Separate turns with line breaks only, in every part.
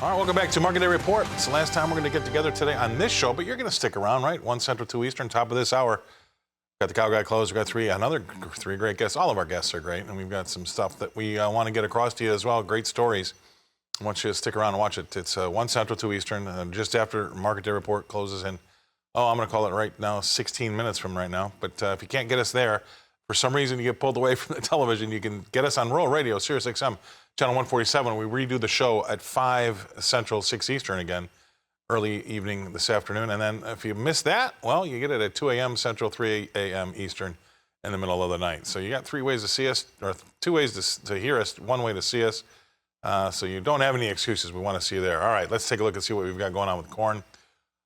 All right, welcome back to Market Day Report. It's the last time we're going to get together today on this show, but you're going to stick around, right? 1 Central, 2 Eastern, top of this hour. Got the Cow Guy closed. We've got another three great guests. All of our guests are great, and we've got some stuff that we want to get across to you as well. Great stories. I want you to stick around and watch it. It's 1 Central, 2 Eastern, just after Market Day Report closes in, I'm going to call it right now, 16 minutes from right now. But if you can't get us there, for some reason you get pulled away from the television, you can get us on Rural Radio, Sirius XM, Channel 147. We redo the show at 5 Central, 6 Eastern again, early evening this afternoon. And then if you miss that, well, you get it at 2 a.m. Central, 3 a.m. Eastern in the middle of the night. So you got 3 ways to see us, or 2 ways to hear us, 1 way to see us. So you don't have any excuses. We want to see you there. All right, let's take a look and see what we've got going on with corn.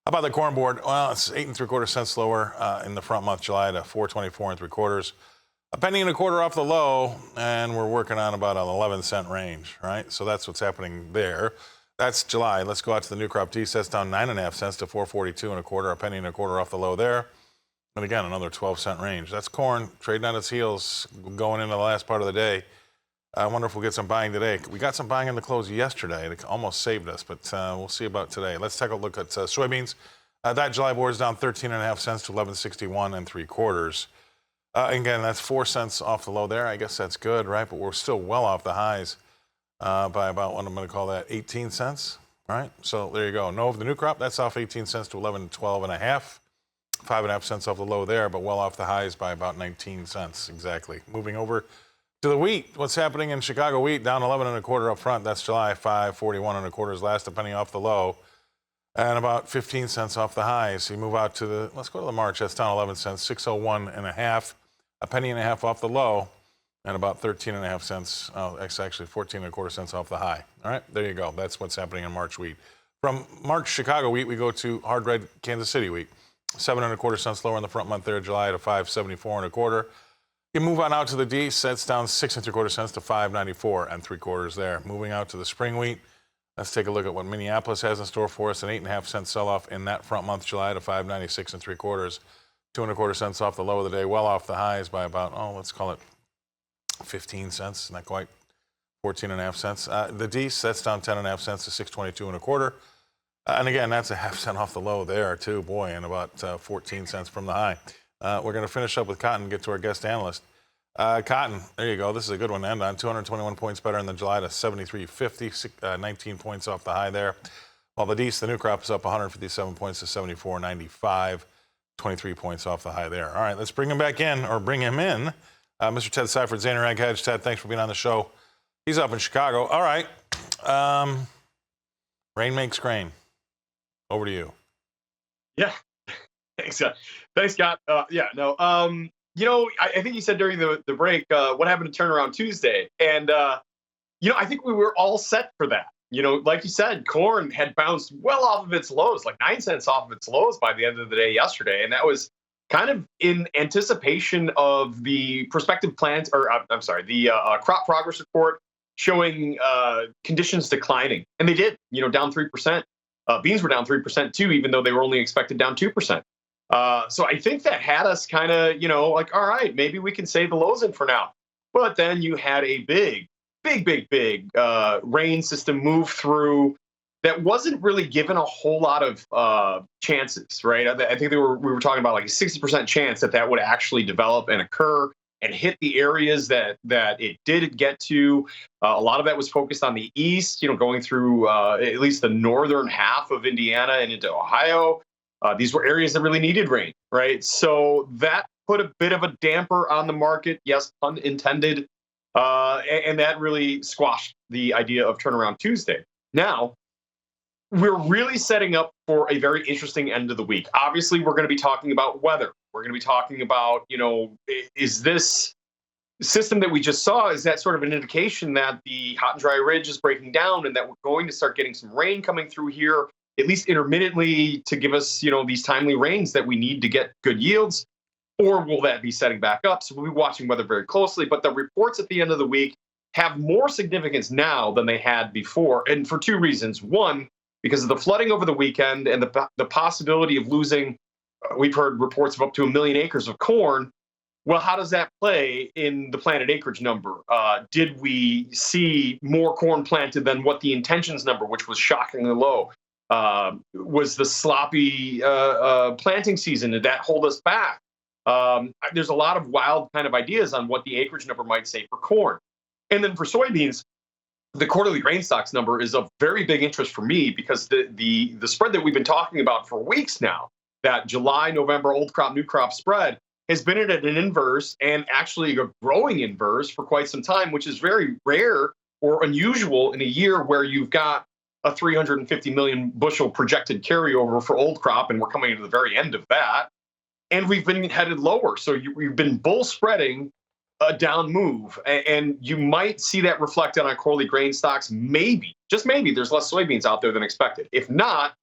How about the corn board? Well, it's 8 3/4 cents lower in the front month, July, to 4.24 3/4. A penny and a quarter off the low, and we're working on about an 11-cent range, right? So that's what's happening there. That's July. Let's go out to the new crop D. That's down 9.5 cents to 4.42 1/4. A penny and a quarter off the low there. And again, another 12-cent range. That's corn trading on its heels going into the last part of the day. I wonder if we'll get some buying today. We got some buying in the close yesterday. It almost saved us, but we'll see about today. Let's take a look at soybeans. That July board is down 13.5 cents to 11.61 3/4. Again, that's 4 cents off the low there. I guess that's good, right? But we're still well off the highs by about, what I'm going to call that, 18 cents, right? So there you go. No, the new crop, that's off 18 cents to 11.12 5.5 cents off the low there, but well off the highs by about 19 cents exactly. Moving over to the wheat, what's happening in Chicago wheat? Down 11 1/4 up front. That's July, 5.41 1/4 is last, a penny off the low, and about 15 cents off the highs. So you move out to let's go to the March. That's down 11 cents, 6.01 1/2, a penny and a half off the low, and about 13.5 cents. Oh, it's actually 14 1/4 cents off the high. All right, there you go. That's what's happening in March wheat. From March Chicago wheat, we go to hard red Kansas City wheat. 7 1/4 cents lower in the front month there, July, to 5.74 1/4. You move on out to the D, that's down 6 3/4 cents to 5.94 3/4 there. Moving out to the spring wheat, let's take a look at what Minneapolis has in store for us. An 8.5 cent sell-off in that front month, July, to 5.96 3/4. 2 1/4 cents off the low of the day, well off the highs by about, let's call it 15 cents, not quite, 14.5 cents. The D, that's down 10.5 cents to 6.22 1/4. And again, that's a half cent off the low there too, boy, and about 14 cents from the high. We're going to finish up with cotton and get to our guest analyst. Cotton, there you go. This is a good one to end on. 221 points better in the July to 73.50, 19 points off the high there. While the D's, the new crop, is up 157 points to 74.95, 23 points off the high there. All right, let's bring him back in, or bring him in. Mr. Ted Seifried, Zaner MarketCast. Ted, thanks for being on the show. He's up in Chicago. All right. Rain makes grain. Over to you.
Yeah. Thanks, Scott. I think you said during the break, what happened to Turnaround Tuesday? And, I think we were all set for that. Like you said, corn had bounced well off of its lows, like 9 cents off of its lows by the end of the day yesterday. And that was kind of in anticipation of the prospective plants, the crop progress report showing conditions declining. And they did, down 3%. Beans were down 3% too, even though they were only expected down 2%. So I think that had us kind of, like, all right, maybe we can save the lows in for now. But then you had a big rain system move through that wasn't really given a whole lot of chances, right? I think we were talking about like a 60% chance that would actually develop and occur and hit the areas that it did get to. A lot of that was focused on the east, going through at least the northern half of Indiana and into Ohio. These were areas that really needed rain, right? So that put a bit of a damper on the market, yes, pun intended, and that really squashed the idea of Turnaround Tuesday. Now, we're really setting up for a very interesting end of the week. Obviously, we're going to be talking about weather. We're going to be talking about, is this system that we just saw, is that sort of an indication that the hot and dry ridge is breaking down and that we're going to start getting some rain coming through here, at least intermittently, to give us, these timely rains that we need to get good yields? Or will that be setting back up? So we'll be watching weather very closely. But the reports at the end of the week have more significance now than they had before. And for two reasons. One, because of the flooding over the weekend and the possibility of losing, we've heard reports of up to 1 million acres of corn. Well, how does that play in the planted acreage number? Did we see more corn planted than what the intentions number, which was shockingly low? Was the sloppy planting season, did that hold us back? There's a lot of wild kind of ideas on what the acreage number might say for corn. And then for soybeans, the quarterly grain stocks number is of very big interest for me because the spread that we've been talking about for weeks now, that July, November old crop, new crop spread, has been at an inverse and actually a growing inverse for quite some time, which is very rare or unusual in a year where you've got a 350 million bushel projected carryover for old crop, and we're coming to the very end of that. And we've been headed lower. So we've been bull spreading a down move. And you might see that reflected on quarterly grain stocks. Maybe, just maybe, there's less soybeans out there than expected. If not,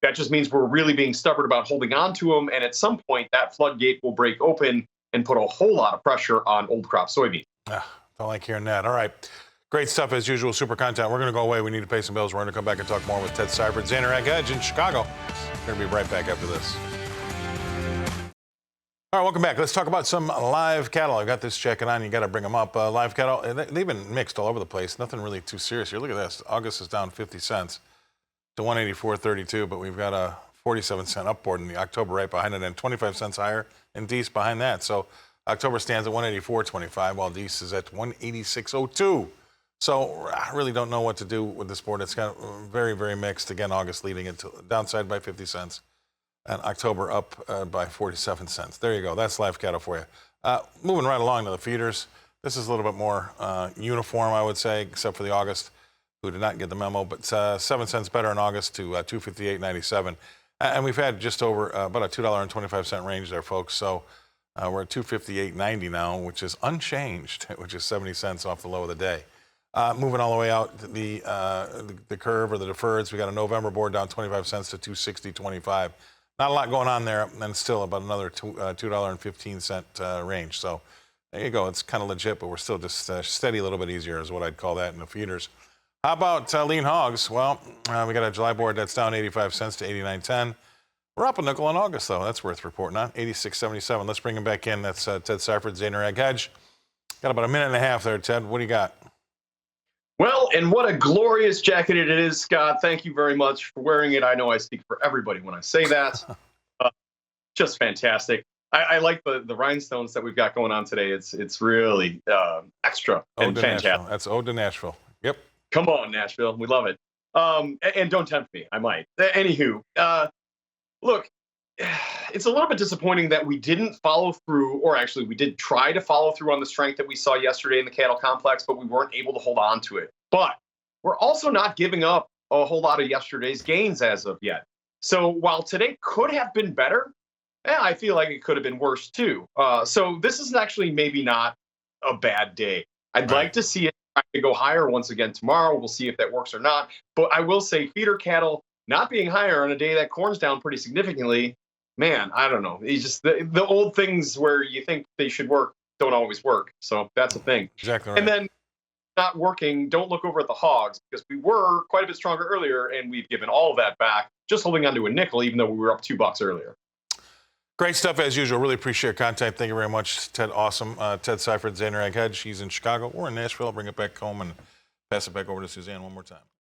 that just means we're really being stubborn about holding on to them. And at some point, that floodgate will break open and put a whole lot of pressure on old crop soybeans.
Don't like hearing that. All right. Great stuff as usual. Super content. We're going to go away. We need to pay some bills. We're going to come back and talk more with Ted Seifried, Zaner MarketCast in Chicago. We're going to be right back after this. All right, welcome back. Let's talk about some live cattle. I got this checking on. You got to bring them up. Live cattle, they've been mixed all over the place. Nothing really too serious here. Look at this. August is down 50 cents to 184.32, but we've got a 47-cent upboard in the October right behind it and 25 cents higher in Dees behind that. So October stands at 184.25 while Dees is at 186.02. So I really don't know what to do with this board. It's got very, very mixed. Again, August leading it to downside by 50 cents. And October up by 47 cents. There you go. That's live cattle for you. Moving right along to the feeders. This is a little bit more uniform, I would say, except for the August, who did not get the memo. But 7 cents better in August to 258.97. And we've had just over about a $2.25 range there, folks. So we're at 258.90 now, which is unchanged, which is 70 cents off the low of the day. Moving all the way out the curve or the deferreds, we got a November board down 25 cents to 260.25. Not a lot going on there, and still about another $2.15 range. So there you go. It's kind of legit, but we're still just steady, a little bit easier is what I'd call that in the feeders. How about lean hogs? Well, we got a July board that's down 85 cents to 89.10. We're up a nickel in August, though. That's worth reporting on. 86.77. Let's bring him back in. That's Ted Seifried, Zaner MarketCast. Got about a minute and a half there, Ted. What do you got?
Well, and what a glorious jacket it is, Scott. Thank you very much for wearing it. I know I speak for everybody when I say that. Just fantastic. I like the rhinestones that we've got going on today. It's really extra and fantastic.
Nashville. That's Ode to Nashville. Yep.
Come on, Nashville. We love it. And don't tempt me. I might. Anywho, look, it's a little bit disappointing that we didn't follow through, or actually we did try to follow through on the strength that we saw yesterday in the cattle complex, but we weren't able to hold on to it. But we're also not giving up a whole lot of yesterday's gains as of yet. So while today could have been better, I feel like it could have been worse too. So this is actually maybe not a bad day. I'd like to see it try to go higher once again tomorrow. We'll see if that works or not. But I will say feeder cattle not being higher on a day that corn's down pretty significantly, man, I don't know. It's just the old things where you think they should work don't always work. So that's the thing.
Exactly right.
And then not working, don't look over at the hogs because we were quite a bit stronger earlier and we've given all of that back just holding on to a nickel, even though we were up $2 earlier.
Great stuff as usual. Really appreciate your contact. Thank you very much, Ted. Awesome. Ted Seifried, Zaner MarketCast. He's in Chicago. We're in Nashville. I'll bring it back home and pass it back over to Suzanne one more time.